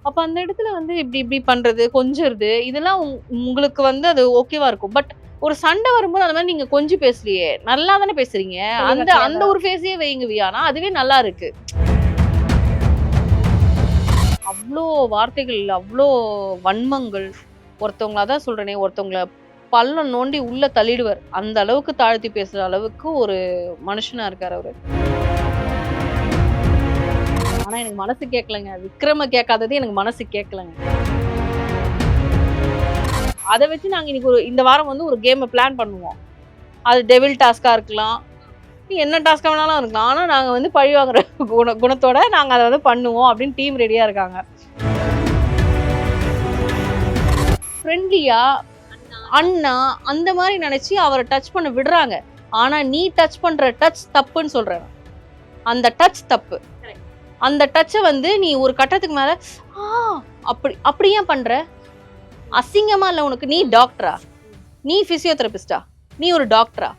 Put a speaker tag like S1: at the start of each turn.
S1: அப்ப அந்த இடத்துல வந்து இப்படி இப்படி பண்றது, கொஞ்சுறது இதெல்லாம் உங்களுக்கு வந்து அது ஓகேவா இருக்கும். பட் ஒரு சண்டை வரும்போது அந்த மாதிரி நீங்க கொஞ்சி பேசலையே. நல்லா தானே பேசுறீங்க. அந்த அந்த ஒரு ஃபேஸையே வைங்க வியானா. அதுவே நல்லா இருக்கு. அவ்ளோ வார்த்தைகள், அவ்ளோ வன்மங்கள். ஒருத்தவங்கள அதான் சொல்றேனே, ஒருத்தவங்கள பள்ளம் நோண்டி உள்ள தள்ளிடுவார். அந்த அளவுக்கு தாழ்த்தி பேசுற அளவுக்கு ஒரு மனுஷனா இருக்காரு அவரு. ஆனா எனக்கு மனசு கேட்கலங்க. விக்ரம கேட்காதது எனக்கு மனசு கேட்கலங்க. அத வச்சு நாங்க இன்னைக்கு இந்த வாரம் வந்து ஒரு கேம பிளான் பண்ணுவோம். அது டெவில் டாஸ்க்கா இருக்கலாம். என்ன டாஸ்க்கா வேணாலும் இருக்கலாம். ஆனா நாங்க வந்து பழி வாங்குற குணத்தோட நாங்க அத வந்து பண்ணுவோம் அப்படின்னு டீம் ரெடியா இருக்காங்க. ஃப்ரெண்ட்லியா அண்ணா அந்த மாதிரி நினைச்சு அவரை டச் பண்ண விடுறாங்க. ஆனா நீ டச் பண்ற டச் தப்புன்னு சொல்றேன். அந்த டச் தப்பு. அந்த டச்சை வந்து நீ ஒரு கட்டத்துக்கு மேல அப்படி ஏன் பண்ற? அசிங்கமா இல்ல உனக்கு? நீ டாக்டரா? நீ பிசியோதெரபிஸ்டா? நீ ஒரு டாக்டரா?